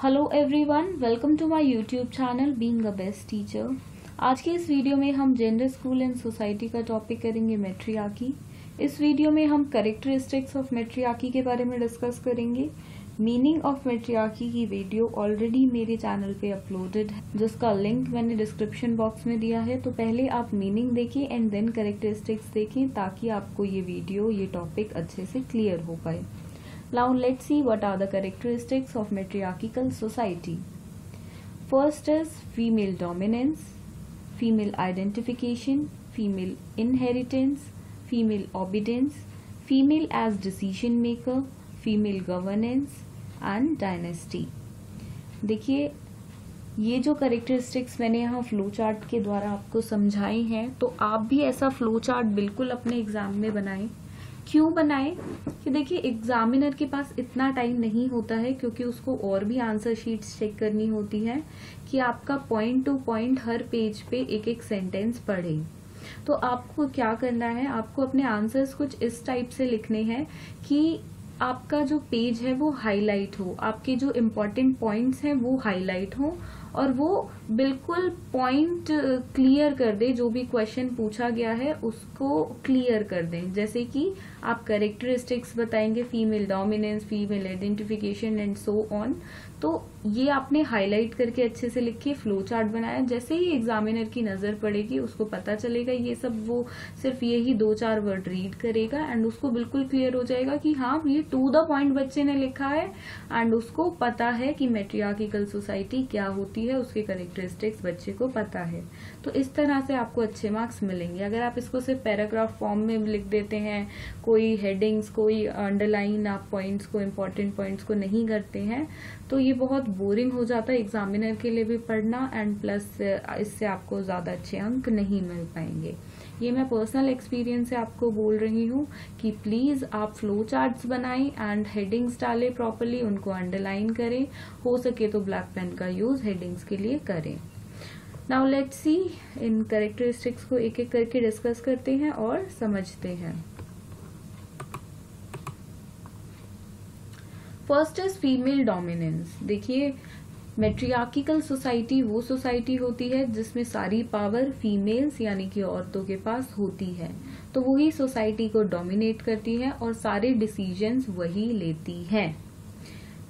Hello everyone, welcome to my YouTube channel being a best teacher. आज के इस video में हम जेंडर, स्कूल एंड सोसाइटी का टॉपिक करेंगे मैट्रियार्की। इस वीडियो में हम कैरेक्टरिस्टिक्स ऑफ मैट्रियार्की के बारे में डिस्कस करेंगे। मीनिंग ऑफ मैट्रियार्की की वीडियो ऑलरेडी मेरे चैनल पे अपलोडेड है, जिसका लिंक मैंने डिस्क्रिप्शन बॉक्स में दिया है। तो पहले आप मीनिंग देखें एंड देन कैरेक्टरिस्टिक्स देखें, ताकि आपको ये टॉपिक अच्छे से क्लियर हो पाए। Now let's see what are the characteristics of matriarchal society. First is female dominance, female identification, female inheritance, female obedience, female as decision maker, female governance and dynasty. देखिए, ये जो कैरेक्टरिस्टिक्स मैंने यहाँ flow chart के द्वारा आपको समझाई हैं, तो आप भी ऐसा फ्लो चार्ट बिल्कुल अपने एग्जाम में बनाएं। क्यों बनाए कि देखिए, एग्जामिनर के पास इतना टाइम नहीं होता है, क्योंकि उसको और भी आंसर शीट्स चेक करनी होती है कि आपका पॉइंट टू पॉइंट हर पेज पे एक एक सेंटेंस पढ़े। तो आपको क्या करना है, आपको अपने आंसर्स कुछ इस टाइप से लिखने हैं कि आपका जो पेज है वो हाईलाइट हो, आपके जो इम्पोर्टेंट पॉइंट्स हैं वो हाईलाइट हो, और वो बिल्कुल पॉइंट क्लियर कर दे। जो भी क्वेश्चन पूछा गया है उसको क्लियर कर दें। जैसे कि आप कैरेक्टरिस्टिक्स बताएंगे, female dominance, female identification and so on. तो ये आपने हाईलाइट करके अच्छे से लिख के फ्लो चार्ट बनाया। जैसे ही एग्जामिनर की नजर पड़ेगी, उसको पता चलेगा ये सब, वो सिर्फ यही 2-4 वर्ड रीड करेगा एंड उसको बिल्कुल क्लियर हो जाएगा कि हाँ, ये टू द पॉइंट बच्चे ने लिखा है एंड उसको पता है कि मैट्रियार्किकल सोसाइटी क्या होती है, उसके कैरेक्टरिस्टिक्स बच्चे को पता है। तो इस तरह से आपको अच्छे मार्क्स मिलेंगे। अगर आप इसको सिर्फ पैराग्राफ फॉर्म में लिख देते हैं, कोई हेडिंग्स, कोई अंडरलाइन, आप पॉइंट्स को, इम्पोर्टेंट पॉइंट्स को नहीं करते हैं, तो ये बहुत बोरिंग हो जाता है एग्जामिनर के लिए भी पढ़ना, एंड प्लस इससे आपको ज्यादा अच्छे अंक नहीं मिल पाएंगे। ये मैं पर्सनल एक्सपीरियंस से आपको बोल रही हूँ कि प्लीज आप फ्लो चार्ट्स बनाएं एंड हेडिंग्स डालें प्रॉपरली, उनको अंडरलाइन करें। हो सके तो ब्लैक पेन का यूज हेडिंग्स के लिए करें। Now let's see, in characteristics को एक एक करके डिस्कस करते हैं और समझते हैं। First is female dominance. देखिए, मैट्रियार्किकल सोसाइटी वो सोसाइटी होती है जिसमें सारी पावर फीमेल्स यानी कि औरतों के पास होती है। तो वही सोसाइटी को डोमिनेट करती है और सारे डिसीजंस वही लेती है।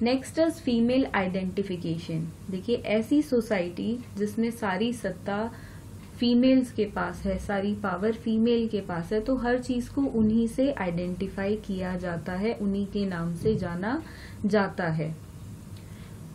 Next is female identification. देखिए, ऐसी सोसाइटी जिसमें सारी सत्ता फीमेल्स के पास है, सारी पावर फीमेल के पास है, तो हर चीज को उन्हीं से आइडेंटिफाई किया जाता है, उन्हीं के नाम से जाना जाता है।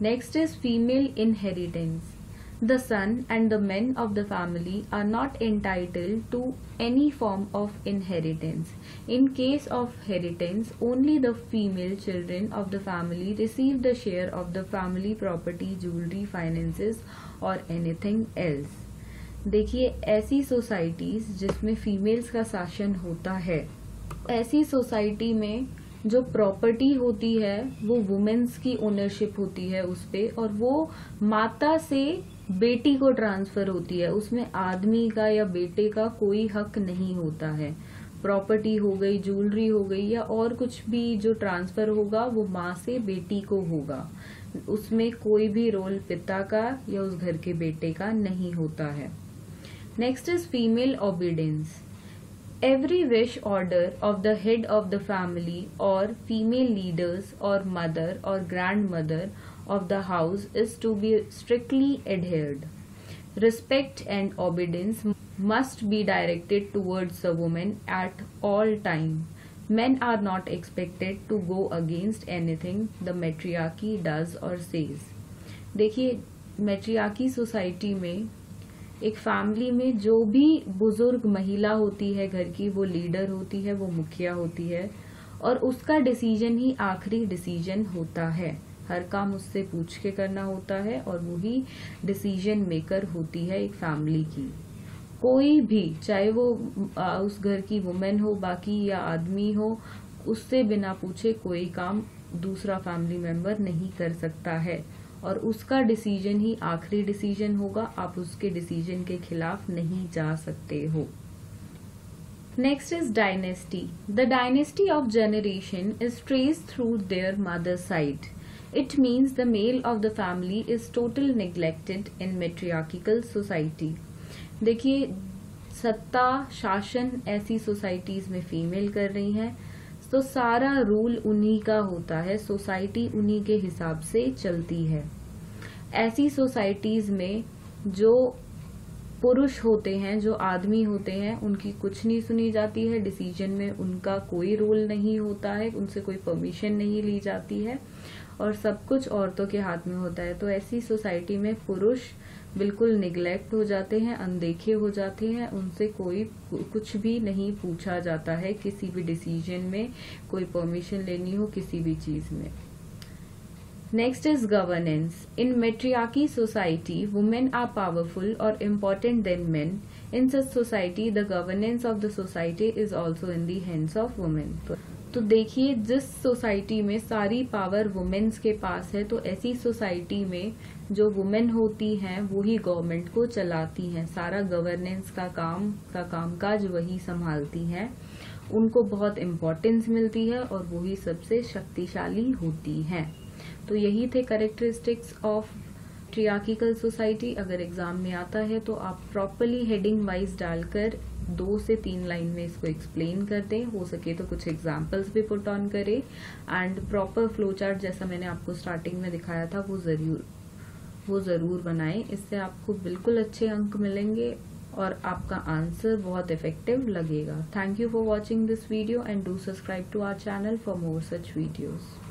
Next is female inheritance. The son and the men of the family are not entitled to any form of inheritance. In case of inheritance, only the female children of the family receive the share of the family property, jewelry, finances or anything else. देखिए, ऐसी societies जिसमें females का शासन होता है, ऐसी society में जो प्रॉपर्टी होती है वो वुमेन्स की ओनरशिप होती है उस पे, और वो माता से बेटी को ट्रांसफर होती है। उसमें आदमी का या बेटे का कोई हक नहीं होता है। प्रॉपर्टी हो गई, ज्वेलरी हो गई, या और कुछ भी जो ट्रांसफर होगा वो माँ से बेटी को होगा। उसमें कोई भी रोल पिता का या उस घर के बेटे का नहीं होता है। Next is female obedience. Every wish, order of the head of the family or female leaders or mother or grandmother of the house is to be strictly adhered. Respect and obedience must be directed towards the woman at all time. Men are not expected to go against anything the matriarchy does or says. देखिए, मैट्रियार्की society में एक family में जो भी बुजुर्ग महिला होती है घर की, वो लीडर होती है, वो मुखिया होती है, और उसका डिसीजन ही आखिरी डिसीजन होता है। हर काम उससे पूछ के करना होता है और वो ही डिसीजन मेकर होती है एक फैमिली की। कोई भी, चाहे वो उस घर की वुमेन हो, बाकी या आदमी हो, उससे बिना पूछे कोई काम दूसरा फैमिली मेंबर नहीं कर सकता है, और उसका डिसीजन ही आखिरी डिसीजन होगा। आप उसके डिसीजन के खिलाफ नहीं जा सकते हो। Next is dynasty. The dynasty of generation is traced through their mother side. It means the male of the family is total neglected in matriarchal society. देखिए, सत्ता शासन ऐसी सोसाइटीज में फीमेल कर रही हैं, तो सारा रूल उन्हीं का होता है, सोसाइटी उन्हीं के हिसाब से चलती है। ऐसी सोसाइटीज में जो पुरुष होते हैं, जो आदमी होते हैं, उनकी कुछ नहीं सुनी जाती है, डिसीजन में उनका कोई रोल नहीं होता है, उनसे कोई परमिशन नहीं ली जाती है और सब कुछ औरतों के हाथ में होता है। तो ऐसी सोसाइटी में पुरुष बिल्कुल निगलेक्ट हो जाते हैं, अनदेखे हो जाते हैं, उनसे कोई कुछ भी नहीं पूछा जाता है, किसी भी डिसीजन में कोई परमिशन लेनी हो किसी भी चीज में। Next is governance. In matriarchy society, women are powerful or important than men. In such society, the governance of the society is also in the hands of women. तो देखिए, जिस सोसाइटी में सारी पावर वुमेन्स के पास है, तो ऐसी society में जो वुमेन होती हैं वो ही गवर्नमेंट को चलाती हैं, सारा गवर्नेंस का कामकाज वही संभालती हैं, उनको बहुत इम्पोर्टेंस मिलती है और वही सबसे शक्तिशाली होती हैं। तो यही थे कैरेक्टरिस्टिक्स ऑफ ट्रियार्किकल सोसाइटी। अगर एग्जाम में आता है तो आप प्रॉपरली हेडिंग वाइज डालकर 2 से 3 लाइन में इसको एक्सप्लेन कर दें, हो सके तो कुछ एग्जाम्पल्स भी पुट ऑन करें एंड प्रॉपर फ्लो चार्ट जैसा मैंने आपको स्टार्टिंग में दिखाया था वो जरूर बनाएं। इससे आपको बिल्कुल अच्छे अंक मिलेंगे और आपका आंसर बहुत इफेक्टिव लगेगा। Thank you for watching this video and do subscribe to our channel for more such videos.